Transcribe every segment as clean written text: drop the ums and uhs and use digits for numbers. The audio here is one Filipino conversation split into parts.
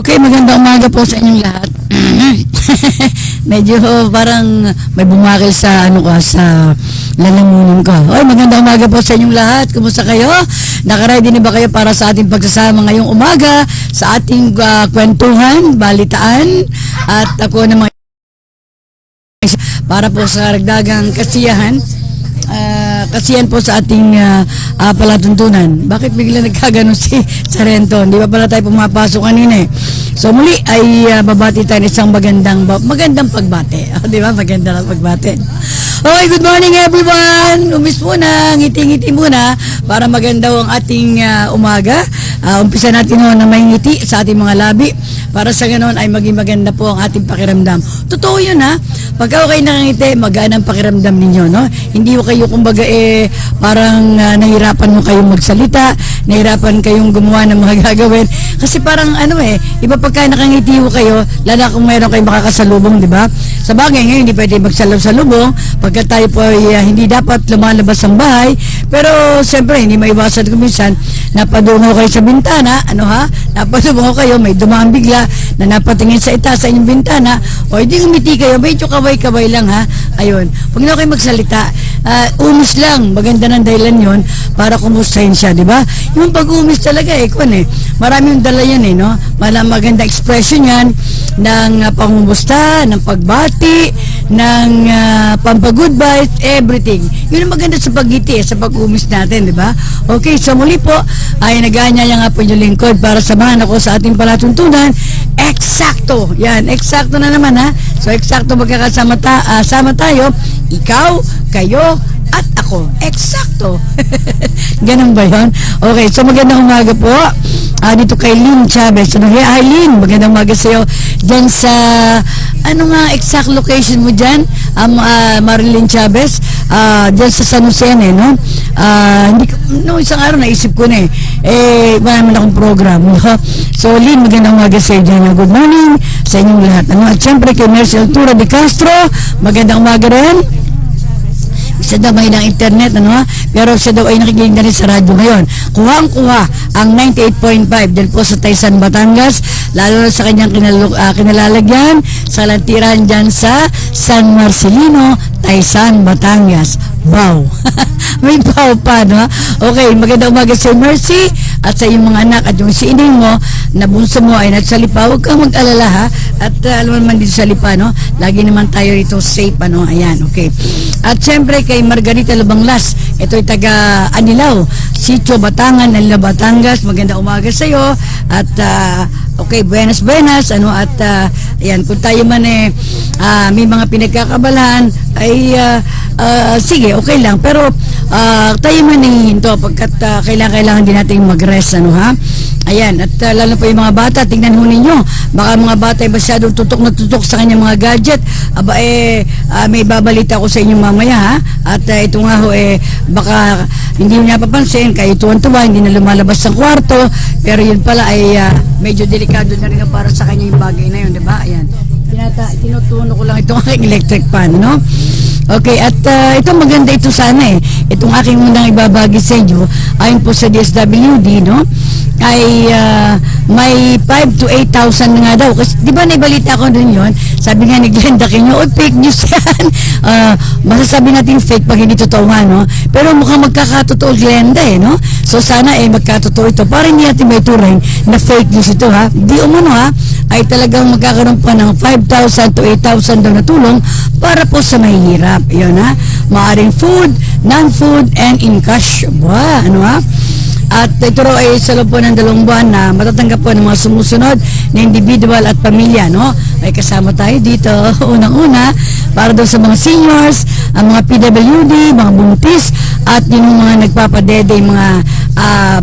Okay, magandang umaga po sa inyong lahat. Medyo parang may bumakil sa sa lalamunan ko. Oy, magandang umaga po sa inyong lahat. Kumusta kayo? Nakaready na ba kayo para sa ating pagsasama ngayong umaga sa ating kwentuhan, balitaan at ako naman para po sa karagdagang kasiyahan. Kasiyan po sa ating palatuntunan. Bakit bigla nagkaganon si Sarento? Hindi ba pala tayo pumapasok kanina eh? So muli ay babati tayo ng isang magandang pagbate. Di ba? Maganda na pagbate. Okay, good morning everyone! Umis muna, ngiti-ngiti muna para maganda ang ating umaga. Umpisa natin na may ngiti sa ating mga labi para sa ganoon ay maging maganda po ang ating pakiramdam. Totoo yun ha. Pagka kayo nakangiti, magaan ang pakiramdam ninyo, no? Hindi ko kayo kumbaga parang nahirapan mo kayong magsalita, nahirapan kayong gumawa ng mga gagawin. Kasi parang iba pagka nakangiti mo kayo, lalo kung mayroon kayong makakasalubong, di ba? Sa bagay ngayon, hindi pwede magsalubong pagka tayo po ay hindi dapat lumalabas ang bahay. Pero siyempre, hindi maiwasan kung minsan napadungo kayo sa bintana, napadungo kayo, may dumaan bigla na napatingin sa itaas sa inyong bintana, o hindi umiti kayo, medyo kaway-kaway lang ha. Ayun, huwag na kayo magsalita. Umis lang, maganda ng dahilan yon para kumustahin siya, di ba? Yung pag-umis talaga marami yung dala yan no? Maganda expression yan ng pangumusta, ng pagbati, ng pampag-goodbye, everything. Yun ang maganda sa pag-ngiti, sa pag-umis natin, di ba? Okay, so muli po, ay nag-aanyaya nga po yung lingkod para samahan ako sa ating palatuntunan. Eksakto! Yan, eksakto na naman ha. So, eksakto magkakasama sama tayo, ikaw, kayo, at ako. Eksakto! Ganun ba yun? Okay, so magandang umaga po. Dito kay Lynn Chavez. Hi Lynn, magandang umaga sa'yo. Diyan sa, exact location mo dyan? Marilyn Chavez. Diyan sa San Jose, no? Isang araw naisip ko na wala naman akong program. So Lynn, magandang umaga sa'yo dyan. Good morning sa inyong lahat. At syempre kay Mercy Altura de Castro, magandang umaga rin. Siya daw may ng internet, pero siya daw ay nakikinig na rin sa radyo ngayon. Kuhang-kuha ang 98.5 dahil po sa Taysan, Batangas, lalo na sa kanyang kinalalagyan, sa lantiran dyan sa San Marcelino, Taysan, Batangas. Wow! May wow pa, no? Okay, magandang umaga sa Mercy at sa iyong mga anak at yung sining mo na bunso mo ay nagsalipa. Huwag kang mag-alala ha. At alam naman dito sa lipa, no? Lagi naman tayo rito safe, Ayan, okay. At syempre kay Margarita Lubanglas, ito'y taga Anilaw, Sitio Batangan, Anilaw, Batangas. Magandang umaga sa iyo. At okay, buenas, at ayan, kung tayo man may mga pinagkakabalahan ay sige, okay lang. Pero tayo man hihinto pagkat kailangan din natin mag-rest, ha? Ayan, at lalo pa yung mga bata, tingnan ho ninyo, baka mga bata ay masyadong tutok sa kanyang mga gadget. May babalita ko sa inyo mamaya, ha? At ito nga ho, baka hindi niya papansin, kahit tuwan-tuwa, hindi na lumalabas sa kwarto, pero yun pala ay medyo delikado na rin para sa kanya yung bagay na yun, di ba? Ayan, tinutuno ko lang itong aking electric fan, no? Okay, at ito maganda ito sana itong aking unang ibabagi sa inyo, ayon po sa DSWD, no? Ay may 5 to 8,000 nga daw. Kasi di ba naibalita ko dun yun? Sabi nga ni Glenda Quino, fake news yan. Masasabi natin fake pag hindi totoo nga, no? Pero mukhang magkakatotoo Glenda, no? So sana magkatotoo ito. Para hindi natin may turing na fake news ito, ha? Di umano, ha? Ay talagang magkakaroon pa ng 5,000 to 8,000 daw na tulong para po sa mahihirap. Yun, ha? Maaring food, non-food, and in cash. Ba, ha? At ito ay sa loob po ng 2 buwan na matatanggap po ng mga sumusunod na individual at pamilya, no? Ay kasama tayo dito, unang-una, para daw sa mga seniors, ang mga PWD, mga buntis, at yung mga nagpapadede, mga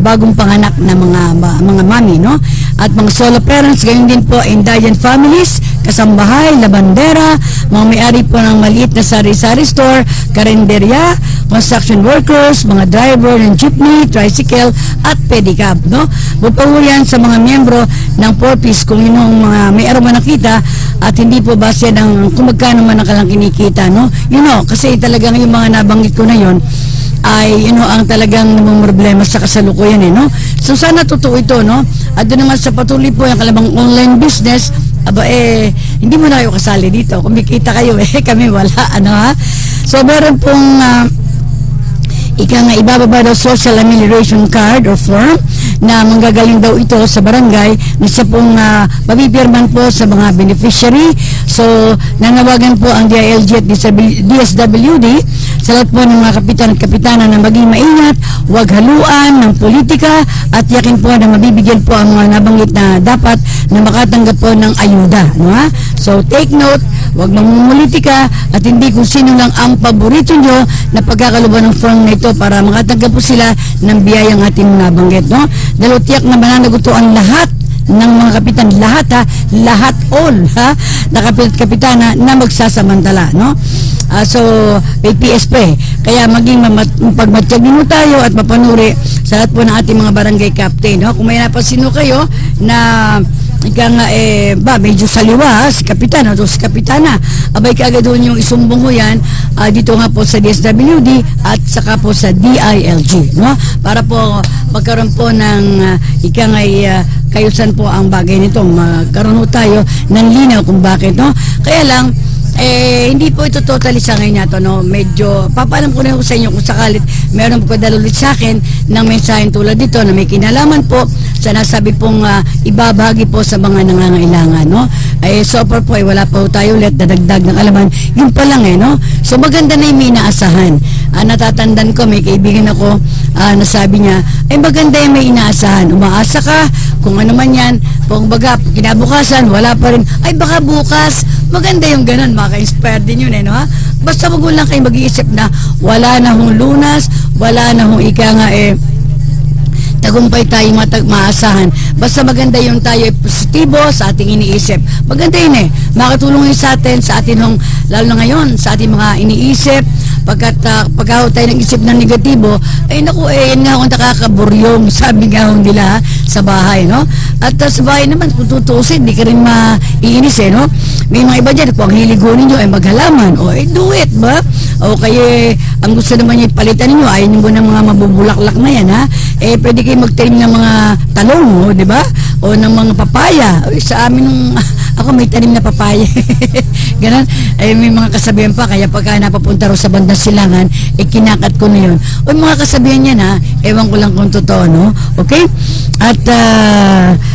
bagong panganak na mga mami, no? At mga solo parents, gayon din po, indigent families, kasambahay, labandera, mga may-ari po ng maliit na sari-sari store, karinderya, construction workers, mga driver ng jeepney, tricycle, at pedicab, no? Bupaw yan sa mga miyembro ng 4Ps kung yung mga may araw man nakita at hindi po base ng kung magkano man ang kalang kinikita, no? Kasi talagang yung mga nabanggit ko na yon ay ang talagang namang problema sa kasalukuyan no. So sana totoo ito no. At doon naman sa patuloy po yung kalabang online business, hindi mo na kayo kasali dito. Kumikita kayo kami wala ha. So meron pong ibababa daw social amelioration card or form na manggagaling daw ito sa barangay na siya pong mabibirman po sa mga beneficiary. So nanawagan po ang DILG at DSWD sa lahat po ng mga kapitan at kapitana na maging maingat, huwag haluan ng politika at yakin po na mabibigyan po ang mga nabanggit na dapat na makatanggap po ng ayuda no ha? So take note, huwag mamumulitika at hindi kung sino lang ang paborito nyo na pagkakaluban ng form na ito para makatanggap po sila ng biyayang ating nabanggit no. Dahil tiyak na mananagot ang lahat ng mga kapitan, lahat all na kapitana na magsasamantala no. So PSP kaya maging pagmatsyagin mo tayo at mapanuri sa lahat po ng ating mga barangay captain no. Kung may napansin kayo na medyo saliwa si kapitan o si kapitana, abay kaagad doon yung isumbong ko yan dito nga po sa DSWD at saka po sa DILG no, para po magkaroon po ng kayusan po ang bagay nito, magkaroon po tayo ng linaw kung bakit no. Kaya lang hindi po ito totally sa ngayon nato no. Medyo papaalam ko na sa inyo kung sakalit meron po kadalulit sa akin ng mensahe tulad dito na may kinalaman po sa nasabi pong ibabahagi po sa mga nangangailangan no. So far po wala po tayo ulit dadagdag ng alaman, yun pa lang no. So maganda na yung may inaasahan. Natatandaan ko may kaibigan ako na sabi niya maganda yung may inaasahan, umaasa ka kung ano man yan, kung baga kinabukasan wala pa rin, baka bukas, maganda yung ganun, maka-inspire din yun no ha. Basta wag lang kayo mag-iisip na wala na hong lunas, wala na hong tagumpay tayo maasahan. Basta maganda yung tayo positibo sa ating iniisip. Maganda yun makatulong yun sa atin lalo na ngayon sa ating mga iniisip pagkat tayo nag-isip ng negatibo yan nga akong nakakaburyong sabi nga akong nila sa bahay no. At sa bahay naman kung tutusin di ka rin maiinis no. May mga iba dyan kung ang hiligunin nyo maghalaman do it ba o kaya ang gusto naman nyo palitan ninyo ayaw nyo ng mga mabubulaklak na yan pwede kayo magtanim ng mga talong di ba o ng mga papaya sa amin ako may tanim na papaya ganon may mga kasabihan pa kaya pagka napapunta ro sa bandang silangan kinakat ko na yun mga kasabihan yan ewan ko lang kung totoo no. Okay at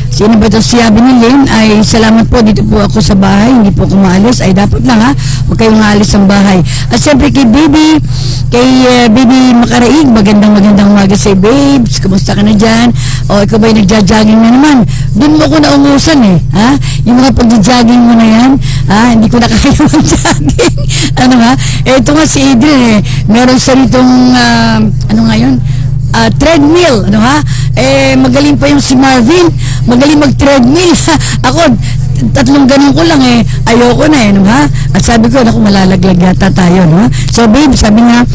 sino ba ito siya binilin ay salamat po dito po ako sa bahay hindi po ako maalis dapat lang huwag kayong maalis ang bahay at siyempre kay baby Makaraig magandang umaga sa babes, kumusta ka na dyan ikaw ba'y nagja-jogging na naman doon mo ko naungusan yung mga pag-jogging mo na yan hindi ko na kaya mag-jogging ito nga si Adrian meron siya ritong treadmill magaling pa yung si Marvin magaling mag-treadmill ako tatlong ganun ko lang ayoko na at sabi ko naku malalaglag yata tayo so babe sabi nga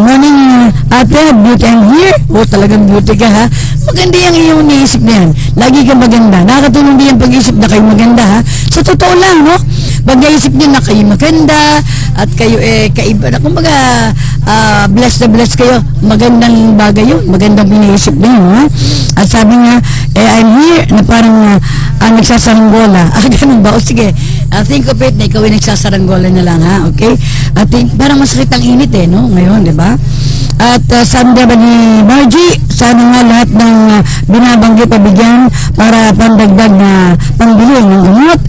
morning ate beauty I'm here talagang beauty ka maganda yung iyong niisip na yan lagi ka maganda nakakatulong din yung pag-isip na kayo maganda so totoo lang pag-iisip nyo na kayo maganda at kayo kaiba na kumbaga blessed na blessed kayo magandang bagay yun magandang iniisip na yun at sabi nga I'm here na parang nagsasaranggola ganun ba sige think of it na ikaw ay nagsasaranggola na lang okay at parang masakit ang init no ngayon di ba at sabi ba ni Margie sana nga lahat ng binabanggit pabigyan para pandagdag na pambili ng gamot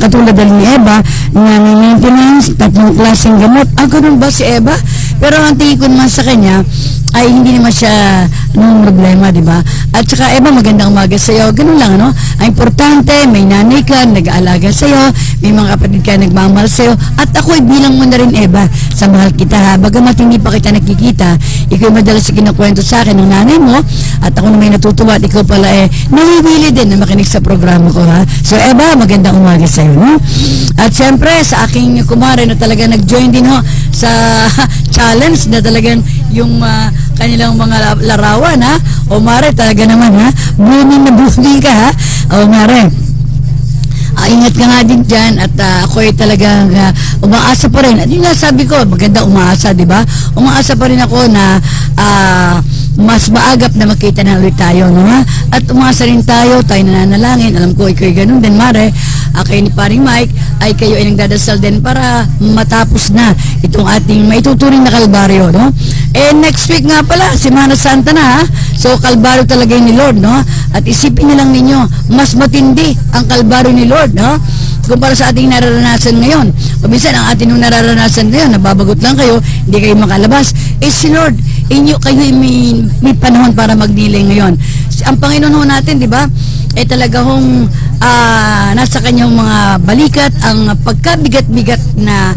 katulad ni Eva na may maintenance 3 klaseng gamot ganun ba si Eva pero ang tingin ko naman sa kanya ay hindi naman siya problema, di ba? At saka Eva, magandang umaga sa iyo. Ganun lang, Ang importante, may nanay ka, nag-aalaga sa iyo, may mga kapatid ka nagmamahal sa iyo, at ako bilang mo na rin, Eva, sa mahal kita, bagamat hindi pa kita nakikita, ikaw madalas kinukwento sa akin ng nanay mo, at ako na may natutuwa at ikaw pala nawiwili din na makinig sa programa ko, So Eva, magandang umaga sa iyo, At siyempre, sa aking kumare na talaga nag-join din, sa challenge na talagang yung kanilang mga larawan, O Mare, talaga naman, blooming na blooming ka, O Mare. ingat ka nga din dyan at ako ay talagang umaasa pa rin. At yun nga sabi ko, maganda umaasa, di ba? Umaasa pa rin ako na mas maagap na makita na ulit tayo, no ha? At umaasa rin tayo nananalangin. Alam ko, ikaw ganun din, Mare. Kay ni paring Mike, ay kayo ay nagdadasal din para matapos na itong ating maituturing na kalbaryo, no? Next week nga pala, Semana Santa na, ha? So, kalbaryo talaga yun ni Lord, no? At isipin niyo lang ninyo, mas matindi ang kalbaryo ni Lord, no? Kumpara sa ating nararanasan ngayon. O minsan, ang ating nararanasan ngayon, nababagot lang kayo, hindi kayo makalabas. Si Lord, kayo may panahon para magdilay ngayon. Ang Panginoon natin, di ba? Talaga hong nasa kanyang mga balikat ang pagkabigat-bigat na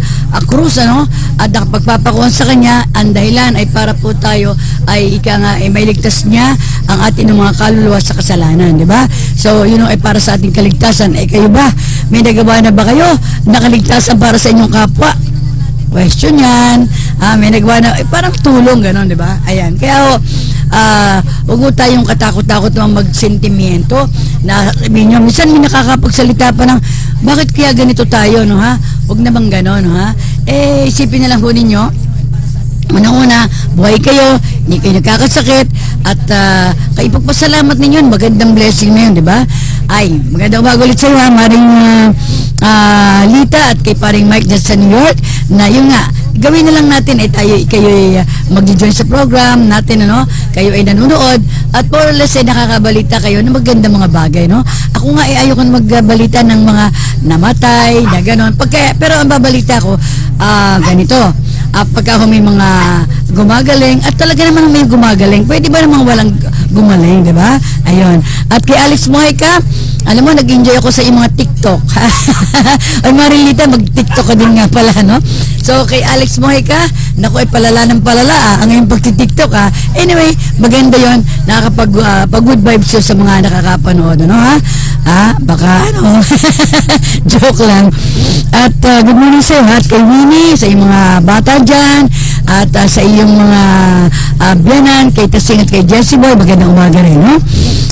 krus, ano? At ang pagpapakuhan sa kanya, ang dahilan ay para po tayo ay may ligtas niya ang ating mga kaluluwa sa kasalanan, di ba? So, ay para sa ating kaligtasan. Kayo ba? May nagawa na ba kayo na kaligtasan para sa inyong kapwa? Question yan. May nagawa na, parang tulong, gano'n, di ba? Ayan. Kaya, huwag mo tayong katakot-takot naman magsentimiento na sabihin nyo, minsan may nakakapagsalita pa ng, bakit kaya ganito tayo, no ha? Huwag na bang gano'n, no ha? Isipin na lang po ninyo, unang-una, buhay kayo, hindi kayo nagkakasakit, at kaipagpasalamat ninyo, magandang blessing na yun, di ba? Magandang umaga ulit sa iyo, ha, Maring Lita, at kay paring Mike dyan sa New York, na yun nga, gawin na lang natin, kayo ay mag-join sa program natin, ano, kayo ay nanonood, at more or less ay nakakabalita kayo ng magandang mga bagay, no? Ako nga ay ayoko magbalita ng mga namatay, na gano'n, pero ang babalita ko, ganito, pagka may mga gumagaling, at talaga naman may gumagaling, pwede ba namang walang gumaling, di ba? Ayun. At kay Alex Mojica, alam mo, nag-enjoy ako sa iyong mga TikTok. Ay, Marilita, mag-TikTok ka din nga pala, no? So, kay Alex Mojica, naku, ay palala ng palala, ang iyong pagti-TikTok, ha? Anyway, maganda yon, nakakapag-good vibes yun sa mga nakakapanood, ano, ha? Baka, ano, joke lang. At good morning sa iyo, at kay Winnie, sa iyong mga bata dyan, at sa iyong mga biyanan, kay Tasing at kay Jessie Boy, magandang umaga rin, no?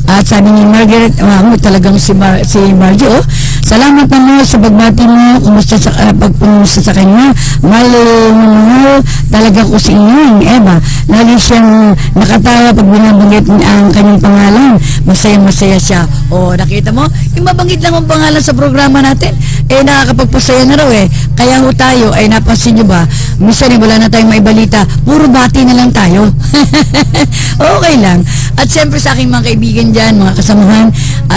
At sabi ni Margaret, talagang si Margie, salamat naman sa pagbati mo, kumusta sa pagpumusta sa kanya, mahal talaga ko si inyong Eva, lalo siyang nakatawa pag binabanggit ang kanyang pangalan, masaya siya. Nakita mo, yung mabanggit lang ang pangalan sa programa natin, nakakapagpasaya na raw kaya ho tayo, napansin nyo ba, minsan wala na tayong maibalita, puro bati na lang tayo. Okay lang. At siyempre sa aking mga kaibigan dyan, mga kasamahan,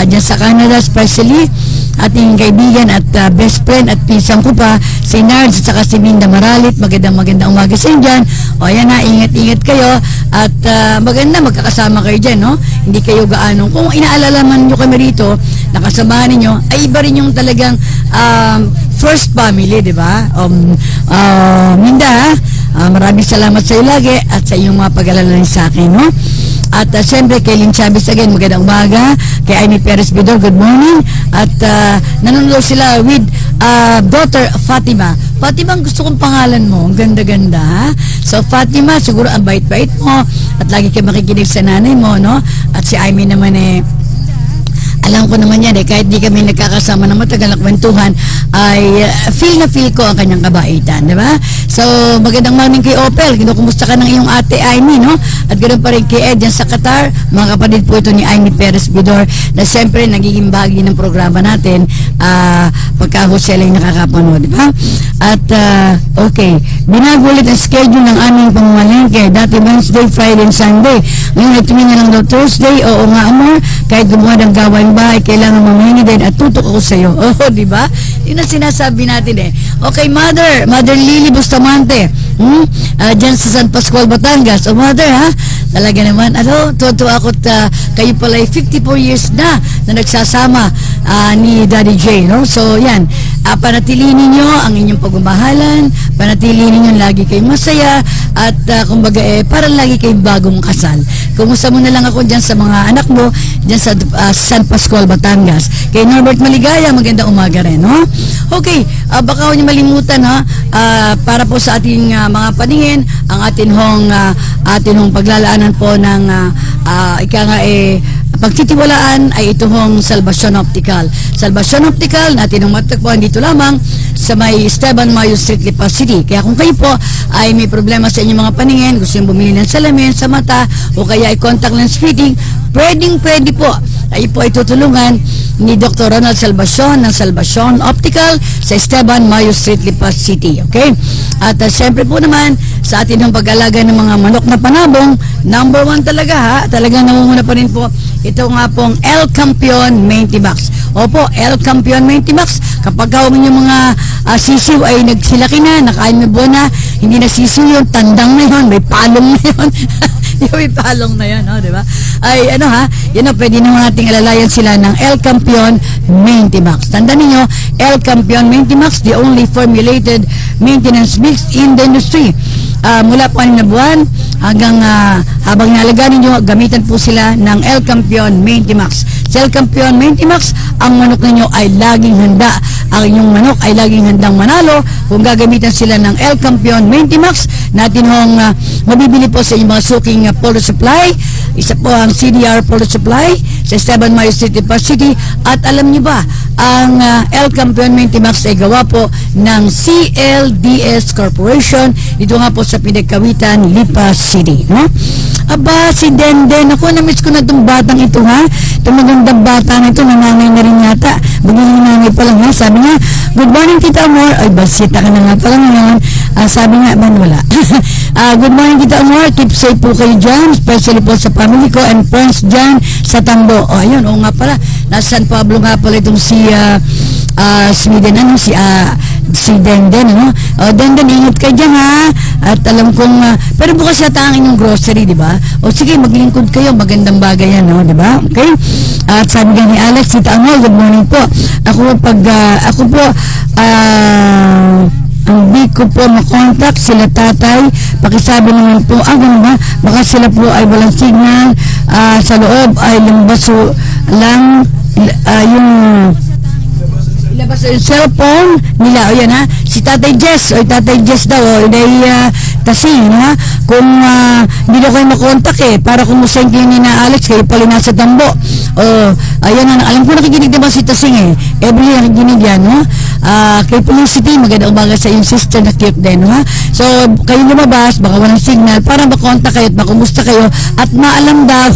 dyan sa Canada, especially, ating kaibigan at best friend at pisang ko pa, si Nards at saka si Minda Maralit, magandang umaga sa inyo dyan. Ayan na, ingat kayo, at maganda magkakasama kayo dyan, no? Hindi kayo gaano, kung inaalalaman nyo kami rito, nakasamahan ninyo, ay iba rin yung talagang first family, di ba? Minda, maraming salamat sa iyo lagi at sa iyong mga pag-alala sa akin, no? At siyempre kay Lynn Chavez again, magandang umaga. Kay Amy Perez Bidor, good morning. At nanonood sila with daughter Fatima. Fatima, ang gusto kong pangalan mo, ang ganda-ganda, ha? So Fatima, siguro ang bait-bait mo at lagi kayo makikinig sa nanay mo, no? At si Amy naman alam ko naman yan kahit di kami nagkakasama ng matagal na kwentuhan, ay feel ko ang kanyang kabaitan, di ba? So, magandang morning kay Opel. Kumusta ka ng iyong ate Amy, no? At ganoon pa rin kay Ed yan sa Qatar. Mga kapatid po ito ni Amy Perez Bidor na siyempre nagiging bahagi ng programa natin pagka ho sila yung nakakapanood, di ba? At, okay. Binago ulit ang schedule ng aming pamamalengke. Dati Wednesday, Friday, and Sunday. Ngayon, nagtumin na lang daw Thursday. Oo nga, Amor. Kahit gumawa ng gawain bahay, kailangan mamahingi din at tutok ako sa iyo. Di ba? Yun ang sinasabi natin Okay, Mother Lily Bustamante. Diyan sa San Pascual, Batangas. Mother, ha? Talaga naman, tuwa ako kayo pala 54 years na nagsasama ni Daddy J, no? So, yan. Panatilihin ninyo ang inyong pagmamahalan, panatilihin ninyo lagi kayong masaya, at kumbaga parang lagi kayong bagong kasal. Kumusta mo na lang ako dyan sa mga anak mo, dyan sa San Pascual, Batangas. Kay Norbert Maligaya, magandang umaga rin, no? Okay, baka huwag niyo malimutan, ha? para po sa ating mga paningin, ang atin hong paglalaanan po ng pagtitiwalaan ay ito hong Salvacion Optical. Salvacion Optical, natin ang matagpuan dito lamang sa may Esteban Mayo Street, Lipa City. Kaya kung kayo po ay may problema sa inyong mga paningin, gusto nyo bumili ng salamin sa mata o kaya ay contact lens fitting, pwede po. Ay po ay tutulungan ni Dr. Ronald Salvacion ng Salvacion Optical sa Esteban Mayo Street, Lipa City. Okay? At siyempre po naman sa atin ng pag-alaga ng mga manok na panabong, number 1 talaga ha, talagang namumuna pa rin po ito nga pong El Campeon Maintimax. Opo, El Campeon Maintimax, kapag ang inyong mga sisiw ay nagsilaki na, nakain na buwan na, hindi na sisiw yun, tandang na yun, may palong na yun. May palong na yun, di ba? Ay, pwede naman nating alalayan sila ng El Campeon Maintimax. Tandaan ninyo, El Campeon Maintimax, the only formulated maintenance mix in the industry. Mula po 6 na buwan hanggang habang nalagaan ninyo, gamitan po sila ng El Campeon Maintimax. Sa El Campeon Maintimax, ang manok ninyo ay laging handa. Ang inyong manok ay laging handang manalo kung gagamitan sila ng El Campeon Maintimax. Natin hong mabibili po sa inyong mga suking polo supply. Isa po ang CDR polo supply sa Esteban Mayo City, Lipa City. At alam niyo ba, ang El Campeon Maintimax ay gawa po ng CLDS Corporation dito nga po sa Pinagkawitan, Lipa City, no? Aba, si Denden, ako na-miss ko na itong batang ito, ha? Itong magandang bata na ito, nanay na rin yata. Bagay nanay pa lang, ha? Sabi nga, good morning, Tita Amor. Ay, basita ka na nga pala ngayon. Sabi nga, wala. Good morning, Tita Amor. Keep safe po kayo dyan, especially po sa family ko and friends dyan sa Tambo. O, ayun, o nga pala. Nasa San Pablo nga pala itong si Sweden, si Denden, ano? O, Denden, ingat ka dyan, ha? At alam kong, pero bukas yata ang inyong grocery, di ba? O, sige, maglingkod kayo, magandang bagay yan, no? Di ba? Okay? At sabi nga ni Alex, Tita Amor, good morning po. Ako po, hindi ko po makontak sila tatay. Pakisabi naman po, ganun ba? Baka sila po ay walang signal. Sa loob ay lambaso lang yung ilabas yung cellphone nila. O yan ha, si Tatay Jess, o Tatay Jess daw, o tasing ha, kung hindi na kayo makontak para kumusayin kayo ni na Alex, kayo pala nasa Tambo. O, ayan na, alam ko nakikinig naman si Tasing every year nakikinig yan, no? Kay Felicity, magandang umaga sa iyong sister na cute din, ha? So, kayo lumabas, baka walang signal, para makontak kayo at makumusta kayo, at maalam daw,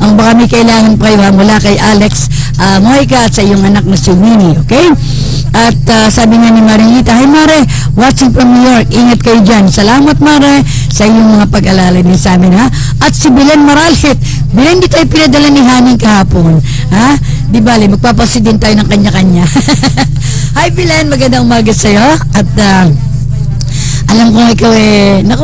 ang baka may kailangan pa kayo, mula kay Alex Moika at sa iyong anak na si Winnie, okay? At sabi nga ni Marilita, hi Mare, watching from New York, ingat kayo dyan. Salamat Mare sa iyong mga pag-alala din sa amin, ha? At si Belen Maralit, Belen, di tayo pinadala ni Haning kahapon, ha? Di bali, magpapasid din tayo ng kanya-kanya. Hi Belen, magandang umaga sa'yo. At alam ko ikaw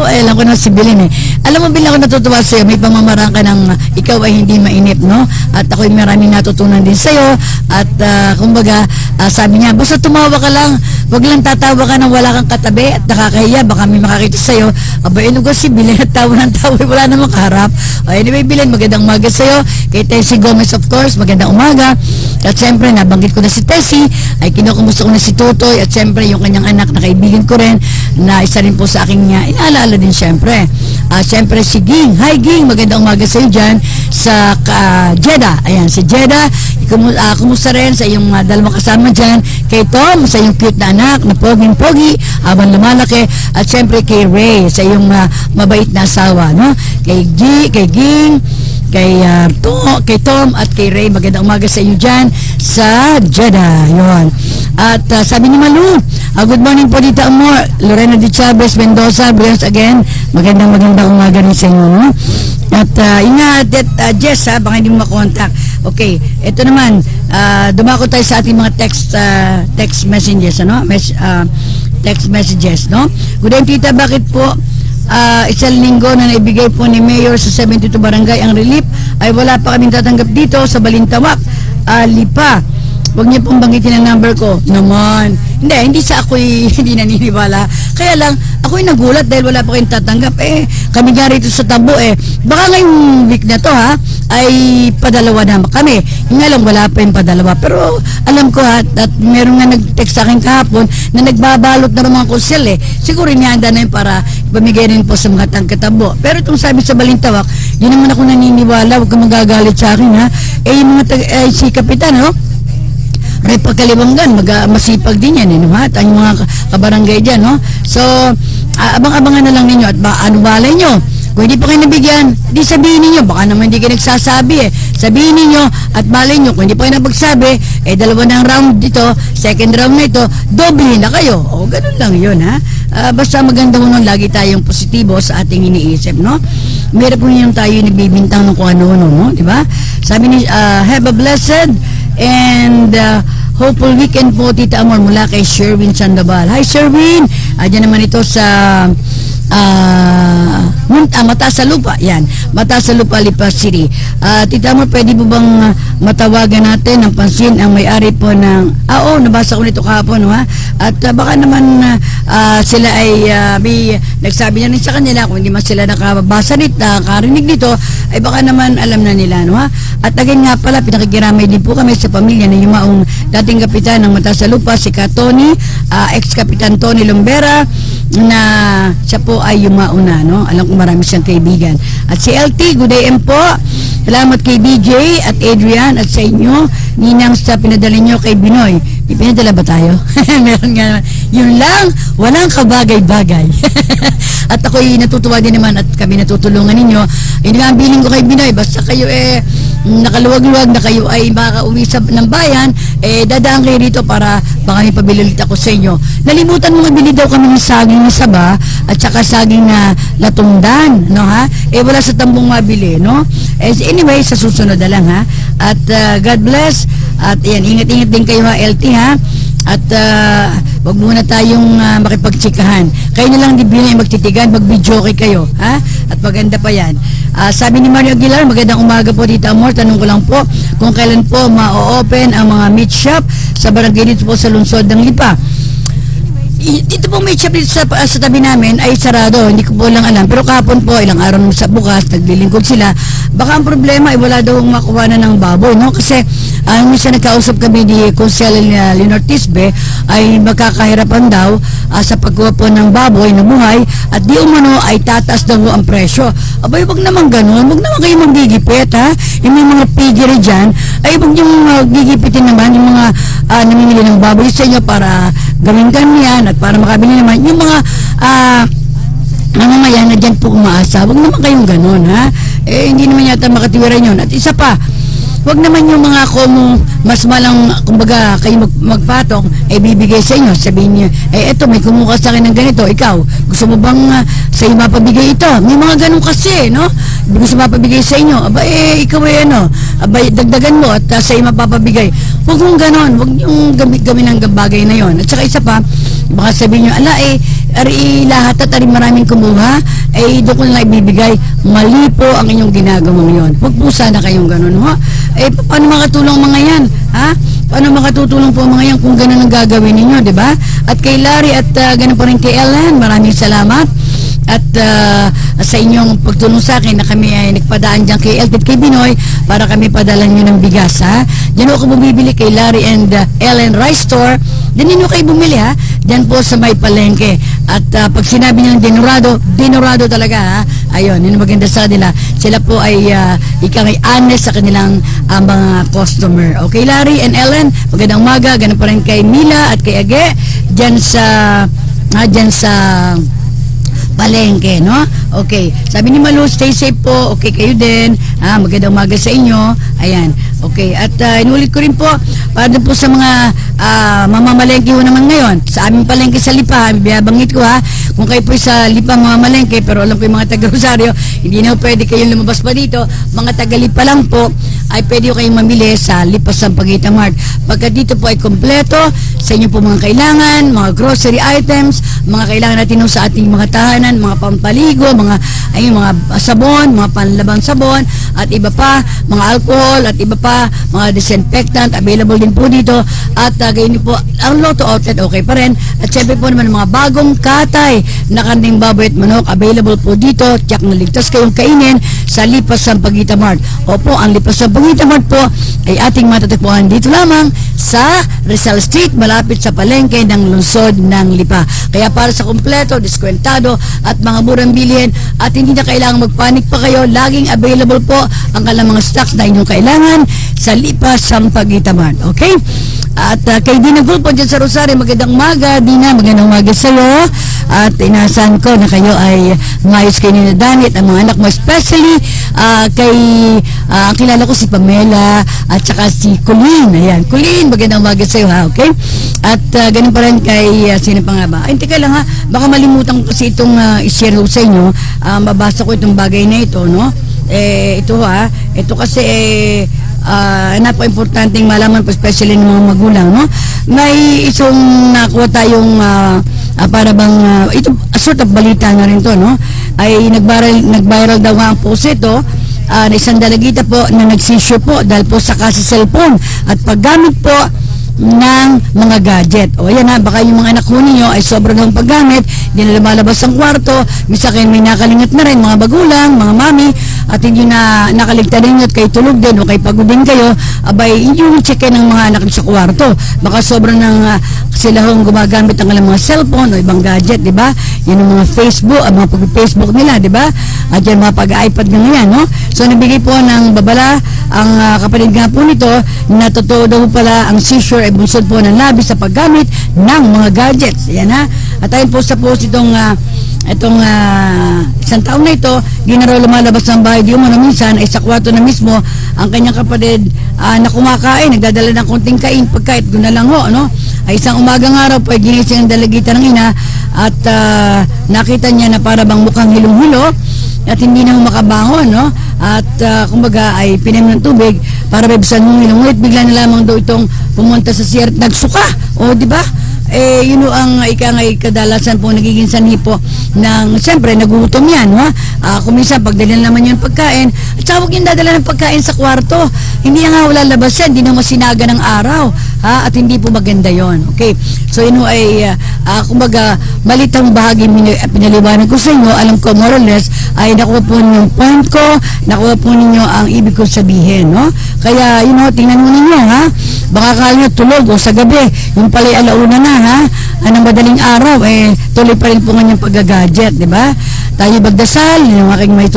alam ko na si Belen Alam mo, Belen, ako natutuwa sa'yo, may pamamaraan ka ng ikaw ay hindi mainip, no? At ako'y maraming natutunan din sa'yo. At kumbaga, sabi niya, basta tumawa ka lang, wag lang tatawa ka nang wala kang katabi at nakakahiya, baka may makakita sa'yo. Aba, ko si Belen at tawa ng tawa, wala namang kaharap. Anyway, Belen, magandang umaga sa'yo. Kay Tessie Gomez, of course, magandang umaga. At siyempre, nabanggit ko na si Tessie, ay kinukumusta ko na si Tutoy, at siyempre, yung kanyang anak na kaibigan ko rin, na isa rin po sa aking inaalala din siyempre. Siyempre, si Ging. Hi, Ging, magandang umaga sa'yo dyan sa Jeddah. Ayan, si Jeddah. Kumusta rin sa iyong dalawang kasama dyan, kay Tom, sa iyong cute na anak na poging-pogi habang lumalaki, at siyempre kay Ray, sa iyong mabait na asawa, no? Kay Ging, kay Tom at kay Ray, magandang umaga sa inyo dyan sa Jeddah. Yun. At sabi ni Malu, good morning po Tita Amor, Lorena de Chavez Mendoza, bless again, magandang umaga rin sa inyo, no? At ingat, Jess, baka hindi mo makontak. Okay, ito naman, dumako tayo sa ating mga text messages, ano? Text messages, no? Good day, Tita, bakit po isang linggo na naibigay po ni Mayor sa 72 Barangay ang relief ay wala pa kaming tatanggap dito sa Balintawak, Lipa. Huwag niyo pong banggitin ang number ko. Naman. Hindi sa ako'y hindi naniniwala. Kaya lang, ako'y nagulat dahil wala pa kayong tatanggap. Kami nga rito sa Tabo baka ngayong week na to ay padalawa na kami. Yung nga lang, wala pa yung padalawa. Pero alam ko at meron nga nag-text sa akin kahapon na nagbabalot na ng mga kusel Siguro inihanda na yun para pamigay rin po sa mga tangkatabo. Pero itong sabi sa Balintawak, yun naman ako naniniwala. Huwag kang magagalit sa akin yung mga si Kapitan, Repa Kalibangan, masipag din yan, no? At ang mga kabarangay dyan, no? So, abang-abangan na lang ninyo at ano balay nyo. Kung hindi pa kayo nabigyan, di sabihin ninyo, baka naman hindi kayo nagsasabi Sabihin ninyo at balay nyo, kung hindi pa kayo napagsabi, dalawa na ang round dito, second round na ito, doble na kayo. Ganun lang yun, basta maganda nun, lagi tayong positibo sa ating iniisip, no? Meron po yung tayo nagbibintang ng kung ano-ano, no? Diba? Sabi ni, have a blessed and hopeful weekend po, Tita Amor, mula kay Sherwin Sandoval. Hi, Sherwin! Diyan naman ito sa Mataas sa Lupa. Yan. Mataas sa Lupa, Lipa City. Tita Amor, pwede po bang matawagan natin ng pansin ang may-ari po ng... nabasa ko nito kahapon, At baka naman sila ay may nagsabi na rin sa kanila, kung hindi man sila nakabasa nito, nakarinig dito, ay baka naman alam na nila, At again nga pala, pinakikiramay din po kami sa pamilya ng yumaong dating kapitan ng Mataas sa Lupa, si Tony, ex-kapitan Tony Lombera, na siya po ay yumauna, Alam ko marami siyang kaibigan. At si LT, good day po. Salamat kay DJ at Adrian at sa inyo, ninang sa pinadala nyo kay Binoy. Pinadala ba tayo? Meron nga. Yun lang, walang kabagay-bagay. At ako'y natutuwa din naman at kami natutulungan ninyo. Hindi nga ang biling ko kay Binoy, basta kayo nakaluwag-luwag na kayo ay makauwi ng bayan, dadaan kayo dito para baka may pabililit ako sa inyo. Nalimutan mo nga, bili daw kami ng saging na saba at saka saging na latungdan, wala sa tambong mabili, anyway, sa susunod na lang, At God bless. At yan, ingat-ingat din kayo, LT, At wag muna tayong makipagtsikahan. Kayo na lang di binay magtitigan, mag-video kayo, At maganda pa yan. Sabi ni Mario Aguilar, magandang umaga po, Tita Amor. Tanong ko lang po kung kailan po ma-open ang mga meat shop sa barangay dito po sa lungsod ng Lipa. Dito po may shop dito sa tabi namin ay sarado, hindi ko po lang alam. Pero kahapon po, ilang araw nung sa bukas, naglilingkod sila. Baka ang problema ay wala daw makuha na ng baboy, Kasi minsan nagkausap kami ni Consel Leonor Tisbe ay magkakahirapan daw sa pagkuha po ng baboy na buhay at di umano ay tataas daw ang presyo. Abay, wag naman ganun. Wag naman kayo magigipit, Yung may mga piggery dyan, ay wag yung gigipitin naman yung mga namimili ng baboy sa inyo para gawin yan at para makabili naman yung mga mamamayan na dyan po umaasa. Huwag naman kayong ganun, hindi naman yata makatiwiran yun. At isa pa, huwag naman yung mga mas malang, kumbaga, kayo magpatong, bibigay sa inyo. Sabihin niyo, eto, may kumuha sa akin ng ganito. Ikaw, gusto mo bang sa iyo mapabigay ito? May mga ganun kasi, Gusto mapabigay sa inyo. Aba, ikaw Aba, dagdagan mo at sa iyo mapapabigay. Huwag mong ganun. Huwag yung gamit ng bagay na yon. At saka isa pa, baka sabihin nyo, lahat at maraming kumuha, doon ko na ibibigay. Mali po ang inyong ginagawa ngayon. Huwag po sana kayong ganun, paano makatulong mga yan, Paano makatutulong po mga yan kung ganun ang gagawin ninyo, di ba? At kay Larry at ganun po rin kay Ellen, maraming salamat. At sa inyong pagtulong sa akin na kami ay nagpadaan dyan kay Eltit kay Binoy para kami padalan nyo ng bigas, Diyan ako bumibili kay Larry and Ellen Rice Store. Diyan ninyo kayo bumili, Diyan po sa may palengke. At pag sinabi nilang dinorado talaga, Ayun, yun ang maganda sa kanila. Sila po ay ikangay honest sa kanilang mga customer. Okay, Larry and Ellen, magandang umaga. Ganun pa rin kay Mila at kay Age. Diyan sa palengke, Okay. Sabi ni Malu, stay safe po. Okay, kayo din. Magandang umaga sa inyo. Ayan. Okay. At inulit ko rin po, para po sa mga mamamalengke ho naman ngayon. Sa aming palengke sa Lipa, biyabangit ko kung kayo po sa Lipa mamamalengke, pero alam ko yung mga taga-Rosario, hindi na pwede kayong lumabas pa dito. Mga taga-Lipa lang po, ay pwede kayong mamili sa Lipa Sampaguita Mart. Pagka dito po ay kompleto, sa inyo po mga kailangan, mga grocery items, mga kailangan natin sa ating mga tahanan, mga pampaligo, mga sabon, mga panlabang sabon, at iba pa, mga alcohol, at iba pa, mga disinfectant, available din po dito. At gayon po, ang Lotto Outlet okay pa rin. At syempre po naman mga bagong katay na kanding baboy at manok, available po dito. Tiyak na ligtas kayong kainin sa Lipas Sampaguita Mart. Opo, ang Lipas Sampaguita Mart po ay ating matatagpuan dito lamang sa Rizal Street, malapit sa palengke ng lungsod ng Lipa. Kaya para sa kumpleto, diskwentado at mga murang bilhin at hindi na kailangan magpanik pa kayo, laging available po ang kalang mga stocks na inyong kailangan sa Lipas Sampaguita Mart. Okay? At kay Dina Gulpo dyan sa Rosario, magandang umaga. Dina, magandang umaga sa iyo. At inasahan ko na kayo ay mayos kayo ni Dani at ang mga anak mo, especially ang kilala ko si Pamela at saka si Colleen. Ayan, Colleen, magandang umaga sa iyo, ha, okay? At ganun pa rin kay sino pa nga ba? Ay, teka lang ha, baka malimutan ko kasi itong i-share sa inyo. Mabasa ko itong bagay na ito, no? Ito ha, ito kasi napaka-importanting malaman po, especially ng mga magulang, no? May isang nakuha tayong para bang ito sort of balita na rin to, no? Ay nag-viral daw ang post ito na isang dalagita po na nagsisyo po dahil po sa kasi cellphone at paggamit po ng mga gadget. O yan ha, baka yung mga anak mo ninyo ay sobrang ng paggamit, hindi na lumalabas ang kwarto, misa kayo may nakalingat na rin, mga bagulang, mga mami, at hindi na nakaligtan ninyo at kayo tulog din o kayo pagod din kayo, abay, yung check ng mga anak sa kwarto. Baka sobrang ng sila hong gumagamit ng mga cellphone o ibang gadget, di ba? Yan ang mga Facebook, ang mga pag-Facebook nila, di ba? At yan mga pag-iPad nga ngayon, no? So, nabigay po ng babala ang kapatid nga po nito na totoo daw pala ang seizure ay bunsod po ng labis sa paggamit ng mga gadgets. Ayan ha. At ayun po sa post itong isang taon na ito, di na raw lumalabas ng bahay. Di umano minsan ay sa kwarto na mismo ang kanyang kapatid na kumakain, nagdadala ng konting pagkain, doon na lang ho, no? Ay isang umagang araw po ay ginising ang dalagita ng ina at nakita niya na para bang mukhang hilong-hilo at hindi na makabangon, no? At kumbaga ay pinainom ng tubig para maibusan ng hilong. Ngunit bigla na lamang daw itong pumunta sa CR at nagsuka. O, di ba? Yun ang kadalasan po nagiging sanhi po ng, siyempre, nagugutom yan, ha? Kung minsan, pagdala naman yung pagkain, at saka huwag yung dadala ng pagkain sa kwarto. Hindi nga wala labas yan, hindi na masinaga ng araw, ha? At hindi po maganda yon. Okay? So, yun ay, kumbaga, malitang bahagi pinaliwanag ko sa inyo, alam ko, more or less, ay nakuha po yung point ko, nakuha po ninyo ang ibig ko sabihin, no? Kaya, tingnan mo ninyo, ha? Baka kala nyo tulog o sa gabi, yung pala'y alauna na, ha? Anong madaling araw, tuloy pa rin po ngayong paggagadget, di ba? Tayo magdasal, yung aking may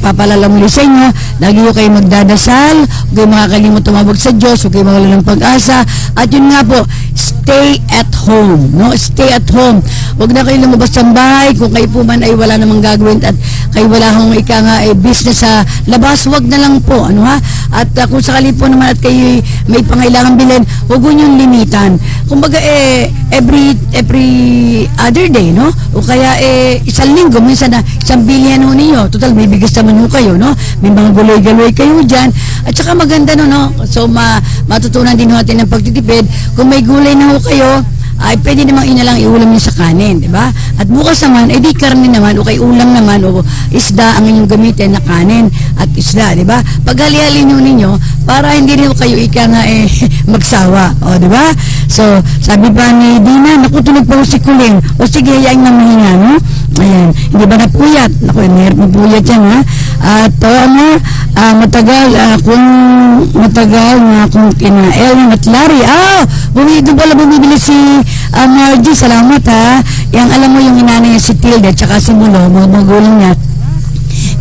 papalala muli sa inyo, lagi ko kayo magdadasal, huwag kayo makakalimot tumawag sa Diyos, huwag kayo mawala ng pag-asa, at yun nga po, stay at home, no? Stay at home. Huwag na kayo lumabas ng bahay, kung kayo po man ay wala namang gagawin at kayo wala hong business sa labas, huwag na lang po, ano ha? At kung sakali po naman at kayo may pangailangan bilhin, huwag nyo limitan. Kumbaga every other day, no? O kaya isang linggo, minsan na isang bilihan ho ninyo. Total, may bigas naman ho kayo, no? May mga guloy-galoy kayo dyan. At saka maganda, no? So, matutunan din ho natin ng pagtitipid. Kung may gulay na ho kayo, ay pwede namang inalang iulam nyo sa kanin, di ba? At bukas naman, di karne naman, o kay ulam naman, o isda ang inyong gamitin na kanin at isda, di ba? Paghali-hali nyo ninyo, para hindi rin kayo magsawa, o di ba? So, sabi pa ni Dina, naku, tunog pa si Kuling, o sige, hayain na mahinga, no? Ayan, hindi ba napuyat? Naku, mahirap napuyat yan, ha? At matagal na kung kina Ellen at Larry. Doon pala bumibili si Margie, salamat ha. Yang alam mo yung inanay niya si Tilda at saka si Mulo, mga magulang niya.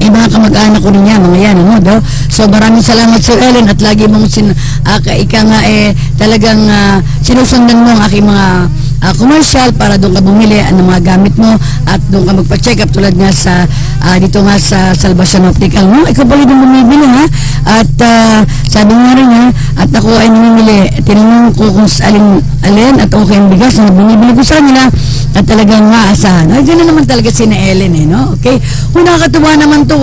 Mga kamag-anak ko rin yan, mga yan, ano daw. So maraming salamat Sir Ellen at lagi mong talagang sinusundan mo ang aking mga commercial para doon ka bumili ng mga gamit mo at doon ka magpa-check up tulad nga sa dito nga sa Salvacion Optical, no? Ikaw pala din bumibili, ha? At sabi nga rin, ha? At ako ay namimili, tinanong ko kung alin at okay ang bigas na binibili ko sa nila at talagang maasahan. Ay, gano'n naman talaga si na Ellen, no? Okay? Kung nakakatuwa naman to,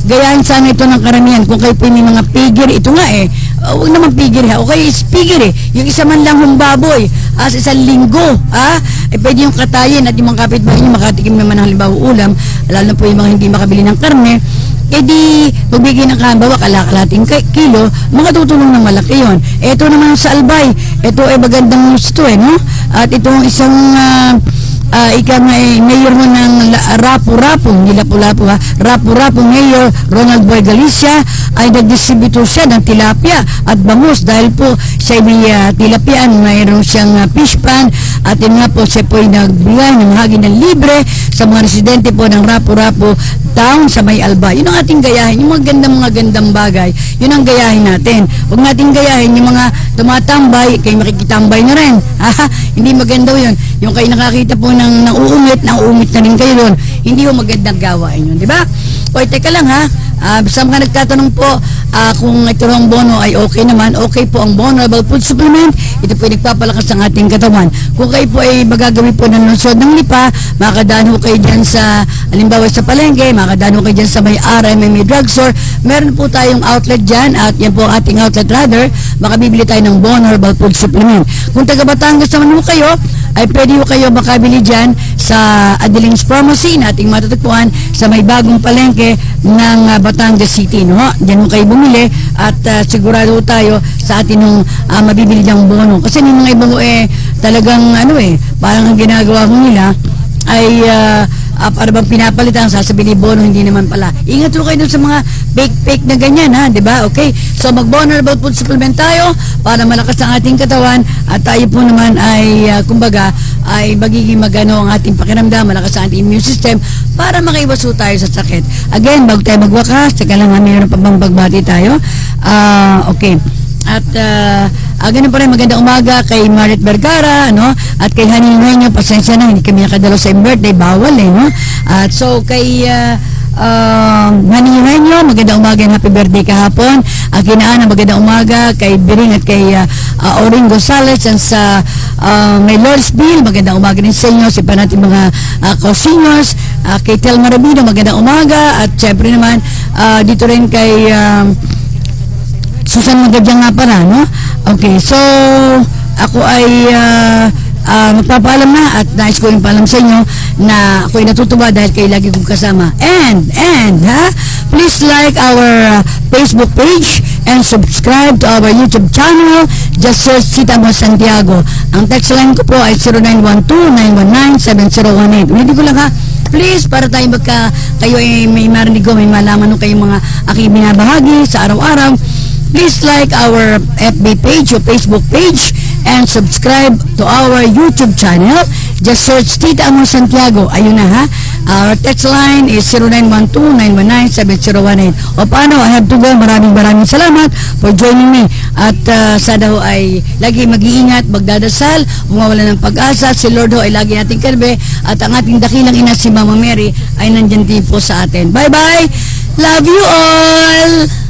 gayahin sana ito ng karamihan. Kung kayo po may mga pigir, ito nga huwag naman pigir, ha? Okay, is pigir, yung isa man lang humbaboy, as isang linggo, pwede yung katayin at yung mga kapitbahay nyo makatikim naman ng halimbawa ulam, lalo na po yung mga hindi makabili ng karne, di magbigay ng kahabawa kalakalating kilo, makatutulong ng malaki yun. Ito naman sa Albay, ito ay magandang news to, no? At itong isang ika nga mayor mo ng Rapu-Rapu, hindi Lapu-Lapu, Rapu-Rapu Mayor Ronald Boy Galicia ay nagdistributor siya ng tilapia at bangus dahil po siya may tilapian, mayroon siyang fish pan at yun nga po siya po ay nagbigay ng mahagi ng libre sa mga residente po ng Rapu-Rapu Town sa May Alba. Yun ang ating gayahin, yung mga gandang bagay, yun ang gayahin natin. Huwag natin gayahin yung mga tumatambay, kayo makikitambay na rin. Hindi maganda yun. Yung kayo nakakita po ng nauumit na rin kayo doon. Hindi ho magandang gawain yun, di ba? O, teka lang, ha? Sa mga nagtatanong po kung ito ang bono ay okay naman, okay po ang Vulnerable Food Supplement. Ito po ay nagpapalakas ng ating katawan. Kung kayo po ay magagawi po ng lungsod ng lipa, makakadaan ho kayo dyan sa, halimbawa sa palengke, makakadaan ho kayo dyan sa may RMMA Drugstore. Meron po tayong outlet dyan at yan po ang ating outlet rather, makabibili tayo ng Vulnerable Food Supplement. Kung taga Batangas naman ho kayo, ay pwede ho kayo makabili dyan sa Adeling's Pharmacy na ating matatagpuan sa may bagong palengke ng Batangas City, no? Diyan ho kayo bumili at sigurado tayo sa atin nung mabibili ng bono. Kasi yung mga ibang talagang parang ang ginagawa ko nila ay para bang pinapalitan, sasabihin ni bono, hindi naman pala. Ingat ho kayo dun sa mga fake na ganyan, ha? Diba? Okay? So, mag-Vulnerable Food Supplement tayo para malakas ang ating katawan at tayo po naman ay, kumbaga, ay magiging magano ang ating pakiramdam, malakas ang ating immune system para makaiwas ho tayo sa sakit. Again, bago tayo magwakas, teka lang, mayroon pa bang bagbati tayo? Okay. At ganun pa rin, magandang umaga kay Marit Vergara, no? At kay Haning Nueño, pasensya na, hindi kami nakadalo sa birthday, bawal, no? At so, kay Haning Nueño, magandang umaga and happy birthday kahapon. Kinaana, magandang umaga kay Biring at kay Oring Gonzales and sa may Lawrenceville, magandang umaga din sa inyo, si pa natin mga co-seniors, kay Telma Rabino, magandang umaga, at syempre naman, dito rin kay Susan Magadyang nga para, no? Okay, so ako ay magpapaalam na at nais ko yung paalam sa inyo na ako ay natutuwa dahil kayo lagi kong kasama. And, please like our Facebook page and subscribe to our YouTube channel. Just search Tita Mo Santiago. Ang text line ko po ay 0912-919-7018. Ulitin ko lang, ha? Please, para tayo kayo ay may marinig ko, may malaman ko kayong mga aking binabahagi sa araw-araw. Please like our FB page o Facebook page and subscribe to our YouTube channel. Just search Tita Amor Santiago. Ayun na, ha? Our text line is 0912-919-7018. O paano? I have to go. Maraming salamat for joining me. At sana ho ay lagi mag-iingat, magdadasal, mawala ng pag-asa. Si Lord ho ay lagi nating kalbe. At ang ating dakilang ina si Mama Mary ay nandyan din po sa atin. Bye-bye! Love you all!